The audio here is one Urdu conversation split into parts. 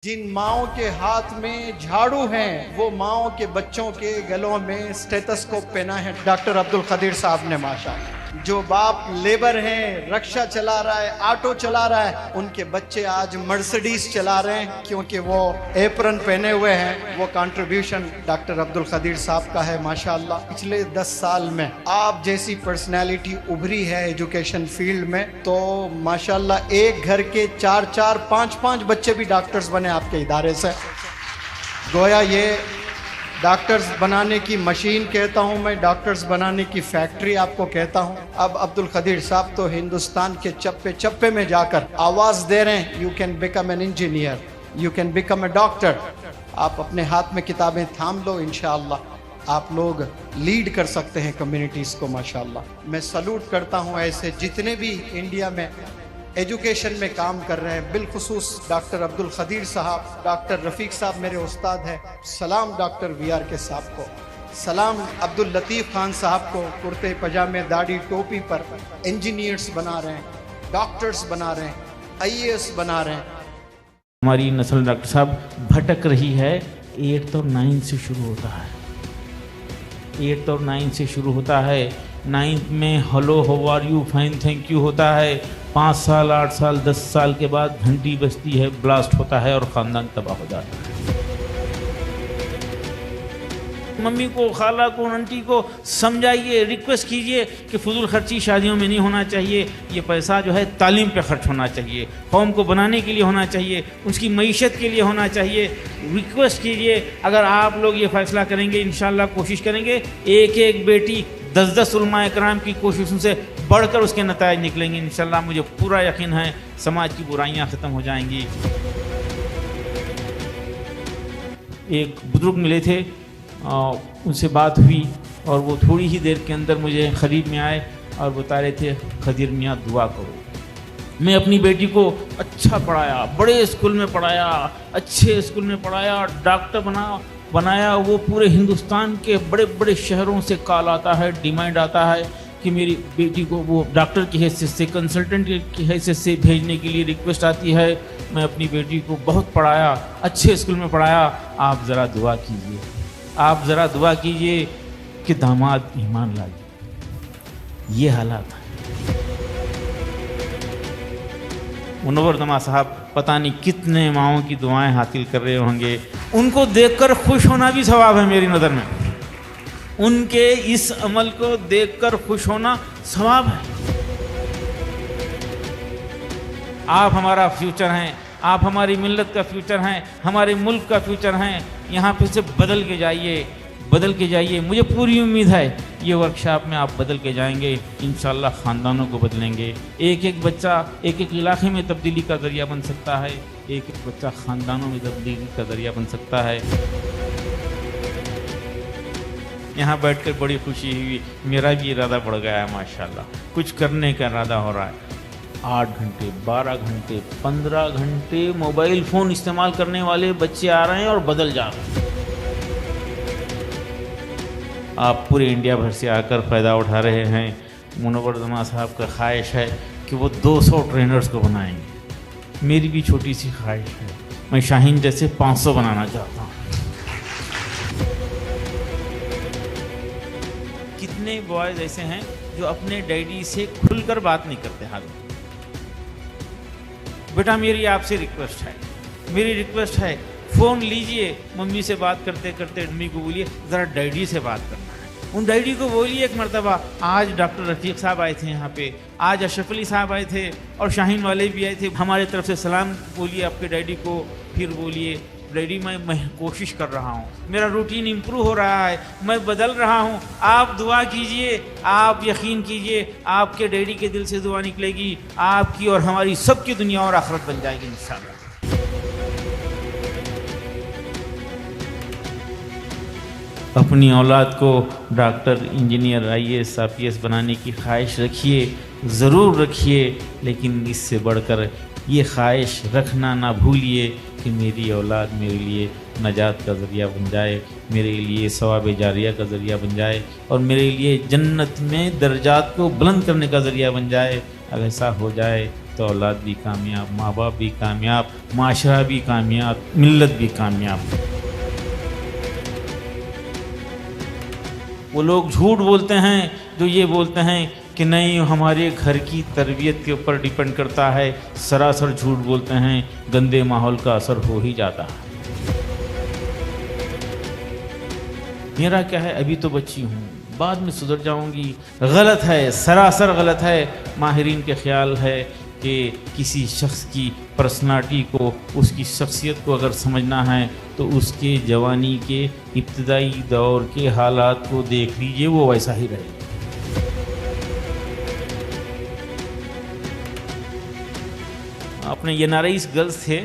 جن ماؤں کے ہاتھ میں جھاڑو ہیں وہ ماؤں کے بچوں کے گلوں میں اسٹیتھوسکوپ پہنا ہے ڈاکٹر عبد القدیر صاحب نے ماشاءاللہ۔ جو باپ لیبر ہیں، رکشہ چلا رہا ہے، آٹو چلا رہا ہے، ان کے بچے آج مرسڈیز چلا رہے ہیں کیونکہ وہ ایپرن پہنے ہوئے ہیں۔ وہ کنٹریبیوشن ڈاکٹر عبد القدیر صاحب کا ہے ماشاءاللہ۔ پچھلے 10 سال میں آپ جیسی پرسنالٹی ابھری ہے ایجوکیشن فیلڈ میں تو ماشاءاللہ ایک گھر کے 4 5 بچے بھی ڈاکٹرز بنے آپ کے ادارے سے۔ گویا یہ ڈاکٹرز بنانے کی مشین کہتا ہوں میں، ڈاکٹرز بنانے کی فیکٹری آپ کو کہتا ہوں۔ اب عبد القدیر صاحب تو ہندوستان کے چپے چپے میں جا کر آواز دے رہے ہیں، you can become an engineer, you can become a doctor. آپ اپنے ہاتھ میں کتابیں تھام لو، انشاءاللہ آپ لوگ لیڈ کر سکتے ہیں کمیونٹیز کو ماشاءاللہ۔ میں سلوٹ کرتا ہوں ایسے جتنے بھی انڈیا میں ایجوکیشن میں کام کر رہے ہیں، بالخصوص ڈاکٹر عبد القدیر صاحب، ڈاکٹر رفیق صاحب میرے استاد ہیں، سلام ڈاکٹر وی آر کے صاحب کو، سلام عبد اللطیف خان صاحب کو، کرتے پجامے داڑھی ٹوپی پر انجینئرز بنا رہے ہیں، ڈاکٹرز بنا رہے ہیں، IAS بنا رہے ہیں۔ ہماری نسل ڈاکٹر صاحب بھٹک رہی ہے، 8 اور 9 سے شروع ہوتا ہے، 8 اور 9 سے شروع ہوتا ہے۔ 9 میں hello how are you fine thank you ہوتا ہے، 5 سال 8 سال 10 سال کے بعد گھنٹی بجتی ہے، بلاسٹ ہوتا ہے اور خاندان تباہ ہو جاتا ہے۔ ممی کو، خالہ کو، آنٹی کو سمجھائیے، ریکویسٹ کیجئے کہ فضول خرچی شادیوں میں نہیں ہونا چاہیے، یہ پیسہ جو ہے تعلیم پہ خرچ ہونا چاہیے، قوم کو بنانے کے لیے ہونا چاہیے، اس کی معیشت کے لیے ہونا چاہیے۔ ریکویسٹ کیجئے، اگر آپ لوگ یہ فیصلہ کریں گے، انشاءاللہ کوشش کریں گے، ایک بیٹی 10 علماء اکرام کی کوششوں سے بڑھ کر اس کے نتائج نکلیں گے انشاءاللہ۔ مجھے پورا یقین ہے سماج کی برائیاں ختم ہو جائیں گی۔ ایک بزرگ ملے تھے، ان سے بات ہوئی اور وہ تھوڑی ہی دیر کے اندر مجھے قریب میں آئے اور بتا رہے تھے خدیر میاں دعا کرو۔ میں اپنی بیٹی کو اچھا پڑھایا، بڑے اسکول میں پڑھایا، اچھے اسکول میں پڑھایا، ڈاکٹر بنایا۔ وہ پورے ہندوستان کے بڑے بڑے شہروں سے کال آتا ہے، ڈیمانڈ آتا ہے کہ میری بیٹی کو وہ ڈاکٹر کی حیثیت سے، کنسلٹنٹ کی حیثیت سے بھیجنے کے لیے ریکویسٹ آتی ہے۔ میں اپنی بیٹی کو بہت پڑھایا، اچھے اسکول میں پڑھایا۔ آپ ذرا دعا کیجئے، آپ ذرا دعا کیجئے کہ داماد ایمان لائے۔ یہ حالات ہیں۔ منور دما صاحب پتہ نہیں کتنے ماؤں کی دعائیں حاصل کر رہے ہوں گے، ان کو دیکھ کر خوش ہونا بھی ثواب ہے میری نظر میں، ان کے اس عمل کو دیکھ کر خوش ہونا ثواب ہے۔ آپ ہمارا فیوچر ہیں، آپ ہماری ملت کا فیوچر ہیں، ہمارے ملک کا فیوچر ہیں۔ یہاں پہ سے بدل کے جائیے، بدل کے جائیے۔ مجھے پوری امید ہے یہ ورکشاپ میں آپ بدل کے جائیں گے، انشاءاللہ خاندانوں کو بدلیں گے۔ ایک بچہ ایک علاقے میں تبدیلی کا ذریعہ بن سکتا ہے، ایک بچہ خاندانوں میں تبدیلی کا ذریعہ بن سکتا ہے۔ یہاں بیٹھ کر بڑی خوشی ہوئی، میرا بھی ارادہ بڑھ گیا ہے ماشاءاللہ، کچھ کرنے کا ارادہ ہو رہا ہے۔ 8 گھنٹے 12 گھنٹے 15 گھنٹے موبائل فون استعمال کرنے والے بچے آ رہے ہیں اور بدل جا رہے ہیں۔ آپ پورے انڈیا بھر سے آ کر فائدہ اٹھا رہے ہیں۔ منور دما صاحب کا خواہش ہے کہ وہ 200 ٹرینرز کو بنائیں گے۔ میری بھی چھوٹی سی خواہش ہے، میں شاہین جیسے 500 بنانا چاہتا ہوں۔ کتنے بوائز ایسے ہیں جو اپنے ڈیڈی سے کھل کر بات نہیں کرتے حال میں۔ بیٹا میری آپ سے ریکویسٹ ہے، میری ریکویسٹ ہے، فون لیجئے، ممی سے بات کرتے کرتے ممی کو بولیے ذرا ڈیڈی سے بات کرنا ہے۔ ان ڈیڈی کو بولیے ایک مرتبہ، آج ڈاکٹر رفیق صاحب آئے تھے یہاں پہ، آج اشرف علی صاحب آئے تھے اور شاہین والے بھی آئے تھے، ہمارے طرف سے سلام بولیے آپ کے ڈیڈی کو۔ پھر بولیے ڈیڈی میں کوشش کر رہا ہوں، میرا روٹین امپروو ہو رہا ہے، میں بدل رہا ہوں، آپ دعا کیجئے، آپ یقین کیجئے آپ کے ڈیڈی کے دل سے دعا نکلے گی، آپ کی اور ہماری سب کی دنیا اور آخرت بن جائے گی انشاءاللہ۔ اپنی اولاد کو ڈاکٹر، انجینئر، IAS IPS بنانے کی خواہش رکھیے، ضرور رکھیے، لیکن اس سے بڑھ کر یہ خواہش رکھنا نہ بھولیے کہ میری اولاد میرے لیے نجات کا ذریعہ بن جائے، میرے لیے ثواب جاریہ کا ذریعہ بن جائے اور میرے لیے جنت میں درجات کو بلند کرنے کا ذریعہ بن جائے۔ اگر ایسا ہو جائے تو اولاد بھی کامیاب، ماں باپ بھی کامیاب، معاشرہ بھی کامیاب، ملت بھی کامیاب۔ وہ لوگ جھوٹ بولتے ہیں جو یہ بولتے ہیں کہ نہیں ہمارے گھر کی تربیت کے اوپر ڈیپینڈ کرتا ہے، سراسر جھوٹ بولتے ہیں، گندے ماحول کا اثر ہو ہی جاتا ہے۔ میرا کیا ہے، ابھی تو بچی ہوں، بعد میں سدھر جاؤں گی۔ غلط ہے، سراسر غلط ہے۔ ماہرین کے خیال ہے کہ کسی شخص کی پرسنالٹی کو، اس کی شخصیت کو اگر سمجھنا ہے تو اس کے جوانی کے ابتدائی دور کے حالات کو دیکھ لیجئے، وہ ویسا ہی رہے گا۔ اپنے یہ نارئیس گرلز تھے،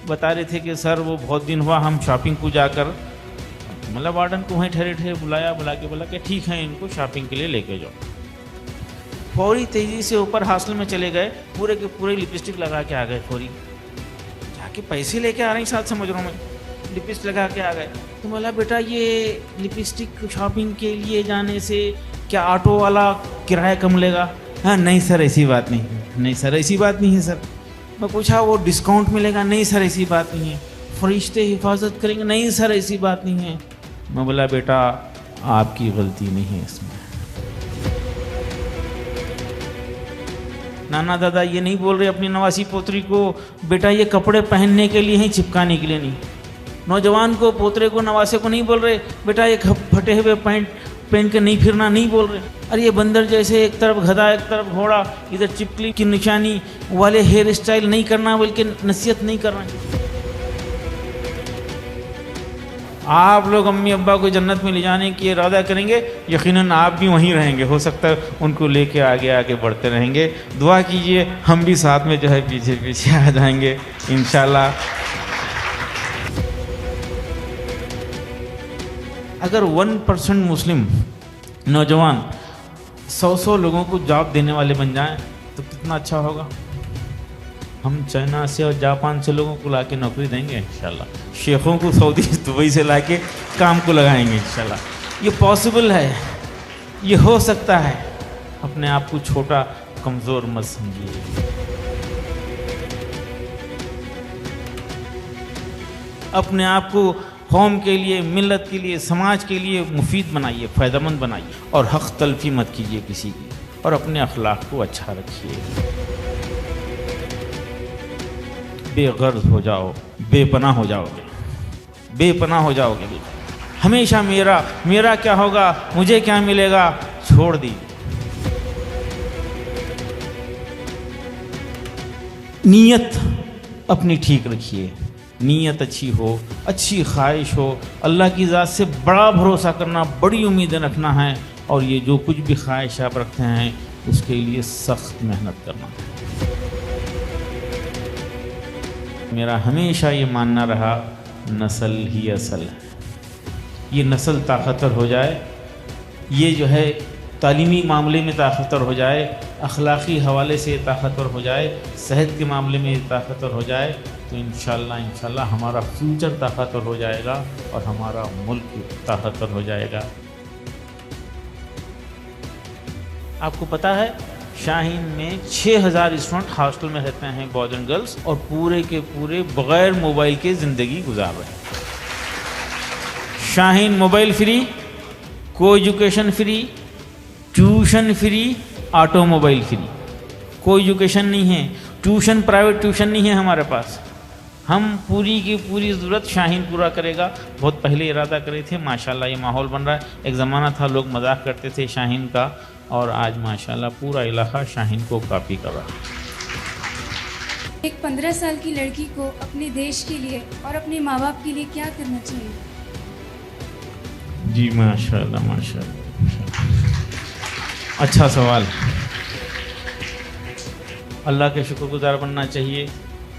بتا رہے تھے کہ سر وہ بہت دن ہوا ہم شاپنگ کو جا کر، مطلب وارڈن کو وہیں ٹھہرے بلا کے ٹھیک ہے ان کو شاپنگ کے لیے لے کے جاؤ۔ فوری تیزی سے اوپر ہاسٹل میں چلے گئے، پورے کے پورے لپسٹک لگا کے آ گئے، فوری جا کے پیسے لے کے آ رہے ہیں ساتھ، سمجھ رہا ہوں میں، لپسٹک لگا کے آ گئے۔ تو بولا بیٹا یہ لپسٹک شاپنگ کے لیے جانے سے کیا آٹو والا کرایہ کم لے گا؟ ہاں نہیں سر ایسی بات نہیں، نہیں سر ایسی بات نہیں ہے سر۔ میں پوچھا وہ ڈسکاؤنٹ ملے گا؟ نہیں سر ایسی بات نہیں ہے۔ فرشتے حفاظت کریں گے؟ نہیں سر ایسی بات نہیں ہے۔ میں بولا بیٹا آپ کی غلطی نہیں ہے اس میں، نانا دادا یہ نہیں بول رہے اپنی نواسی پوتری کو بیٹا یہ کپڑے پہننے کے لیے ہیں، چپکانے کے لیے نہیں۔ نوجوان کو، پوترے کو، نواسے کو نہیں بول رہے بیٹا یہ پھٹے ہوئے پینٹ پہن کے نہیں پھرنا، نہیں بول رہے۔ ارے یہ بندر جیسے ایک طرف گدھا ایک طرف گھوڑا، ادھر چپکلی کی نشانی والے ہیئر اسٹائل نہیں کرنا، بلکہ نصیحت نہیں کرنا۔ آپ لوگ امی ابا کو جنت میں لے جانے کی ارادہ کریں گے، یقیناً آپ بھی وہیں رہیں گے، ہو سکتا ہے ان کو لے کے آگے آگے بڑھتے رہیں گے۔ دعا کیجئے ہم بھی ساتھ میں جو ہے پیچھے پیچھے آ جائیں گے انشاءاللہ۔ اگر 1% مسلم نوجوان 100 لوگوں کو جاب دینے والے بن جائیں تو کتنا اچھا ہوگا۔ ہم چائنا سے اور جاپان سے لوگوں کو لا کے نوکری دیں گے انشاءاللہ، شیخوں کو سعودی دبئی سے لا کے کام کو لگائیں گے انشاءاللہ۔ یہ پاسبل ہے، یہ ہو سکتا ہے۔ اپنے آپ کو چھوٹا کمزور مت سمجھیے۔ اپنے آپ کو قوم کے لیے، ملت کے لیے، سماج کے لیے مفید بنائیے، فائدہ مند بنائیے، اور حق تلفی مت کیجیے کسی کی، اور اپنے اخلاق کو اچھا رکھیے۔ بے غرض ہو جاؤ، بے پناہ ہو جاؤ گے، بے پناہ ہو جاؤ گے۔ ہمیشہ میرا میرا کیا ہوگا، مجھے کیا ملے گا چھوڑ دیجیے۔ نیت اپنی ٹھیک رکھیے، نیت اچھی ہو، اچھی خواہش ہو، اللہ کی ذات سے بڑا بھروسہ کرنا، بڑی امیدیں رکھنا ہے، اور یہ جو کچھ بھی خواہش آپ رکھتے ہیں اس کے لیے سخت محنت کرنا ہے۔ میرا ہمیشہ یہ ماننا رہا نسل ہی اصل ہے۔ یہ نسل طاقتور ہو جائے، یہ جو ہے تعلیمی معاملے میں طاقتور ہو جائے، اخلاقی حوالے سے طاقتور ہو جائے، صحت کے معاملے میں طاقتور ہو جائے، تو انشاءاللہ ہمارا فیوچر طاقتور ہو جائے گا اور ہمارا ملک طاقتور ہو جائے گا۔ آپ کو پتہ ہے شاہین میں 6000 اسٹوڈنٹ ہاسٹل میں رہتے ہیں، بوائز اینڈ گرلز، اور پورے کے پورے بغیر موبائل کے زندگی گزار رہے ہیں۔ شاہین موبائل فری، کو education free, tuition free, auto mobile free. کوئی ایجوکیشن نہیں ہے، ٹیوشن پرائیویٹ ٹیوشن نہیں ہے ہمارے پاس۔ ہم پوری کی پوری ضرورت شاہین پورا کرے گا۔ بہت پہلے ارادہ کرے تھے، ماشاءاللہ یہ ماحول بن رہا ہے۔ ایک زمانہ تھا لوگ مذاق کرتے تھے شاہین کا، اور آج ماشاءاللہ پورا علاقہ شاہین کو کاپی کر رہا ہے۔ ایک 15 سال کی لڑکی کو اپنے دیش کے لیے اور اپنے ماں باپ کے لیے کیا کرنا چاہیے؟ جی ماشاءاللہ ماشاءاللہ، اچھا سوال۔ اللہ کے شکر گزار بننا چاہیے،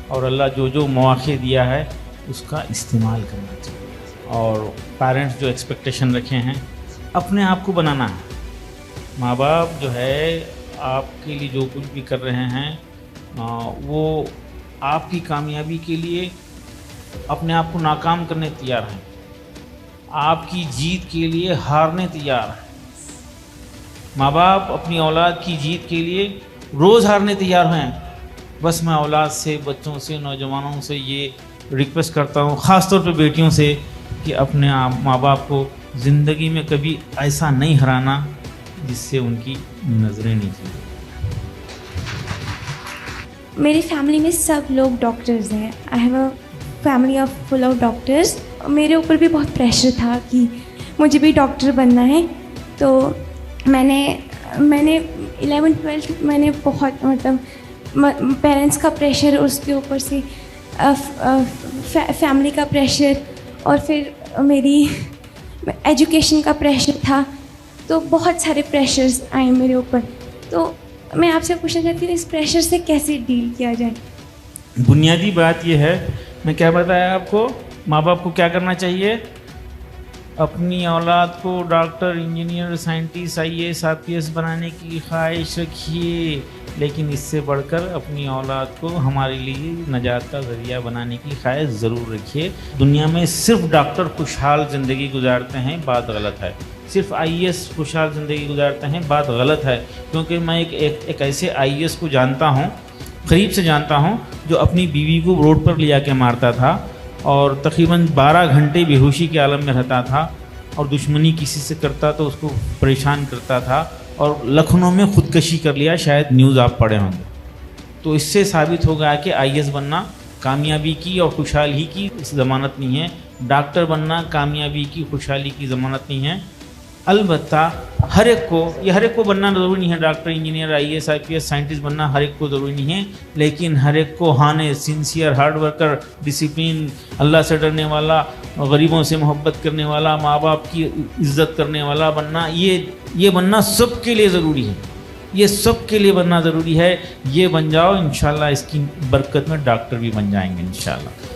اور اللہ جو جو مواقع دیا ہے اس کا استعمال کرنا چاہیے، اور پیرنٹس جو ایکسپیکٹیشن رکھے ہیں اپنے آپ کو بنانا ہے۔ ماں باپ جو ہے آپ کے لیے جو کچھ بھی کر رہے ہیں وہ آپ کی کامیابی کے لیے اپنے آپ کو ناکام کرنے تیار ہیں، آپ کی جیت کے لیے ہارنے تیار ہیں۔ ماں باپ اپنی اولاد کی جیت کے لیے روز ہارنے تیار ہیں، بس میں اولاد سے، بچوں سے، نوجوانوں سے یہ ریکویسٹ کرتا ہوں، خاص طور پہ بیٹیوں سے، کہ اپنے ماں باپ کو زندگی میں کبھی ایسا نہیں ہرانا جس سے ان کی نظریں نیچی ہوں۔ میری فیملی میں سب لوگ ڈاکٹرز ہیں. I have a family of full of doctors. میرے اوپر بھی بہت پریشر تھا کہ مجھے بھی ڈاکٹر بننا ہے. تو میں نے 11th-12th میں نے بہت پیرنٹس کا پریشر، اس کے اوپر سے فیملی کا پریشر، اور پھر میری ایجوکیشن کا پریشر تھا. تو بہت سارے پریشرز آئے میرے اوپر. تو میں آپ سے پوچھنا چاہتی ہوں اس پریشر سے کیسے ڈیل کیا جائے؟ بنیادی بات یہ ہے، میں کیا بتایا آپ کو، ماں باپ کو کیا کرنا چاہیے؟ اپنی اولاد کو doctor, engineer, scientist, IAS IPS بنانے کی خواہش رکھیے، لیکن اس سے بڑھ کر اپنی اولاد کو ہمارے لیے نجات کا ذریعہ بنانے کی خواہش ضرور رکھیے. دنیا میں صرف ڈاکٹر خوشحال زندگی گزارتے ہیں، بات غلط ہے. صرف IAS خوشحال زندگی گزارتے ہیں، بات غلط ہے. کیونکہ میں ایک ایسے IAS کو جانتا ہوں، قریب سے جانتا ہوں، جو اپنی بیوی کو روڈ پر لیا کے مارتا تھا اور تقریباً 12 گھنٹے بے ہوشی کے عالم میں رہتا تھا، اور دشمنی کسی سے کرتا تو اس کو پریشان کرتا تھا، اور لکھنؤ میں خودکشی کر لیا. شاید نیوز آپ پڑھے ہوں گے. تو اس سے ثابت ہو گیا کہ IAS بننا کامیابی کی اور خوشحالی کی ضمانت نہیں ہے. ڈاکٹر بننا کامیابی کی، خوشحالی کی ضمانت نہیں ہے. البتہ ہر ایک کو بننا ضروری نہیں ہے. Doctor, engineer, IAS IPS scientist بننا ہر ایک کو ضروری نہیں ہے، لیکن ہر ایک کو سنسیئر، ہارڈ ورکر، ڈسپلن، اللہ سے ڈرنے والا، غریبوں سے محبت کرنے والا، ماں باپ کی عزت کرنے والا بننا، یہ بننا سب کے لیے ضروری ہے. یہ سب کے لیے بننا ضروری ہے. یہ بن جاؤ، انشاءاللہ اس کی برکت میں ڈاکٹر بھی بن جائیں گے انشاءاللہ.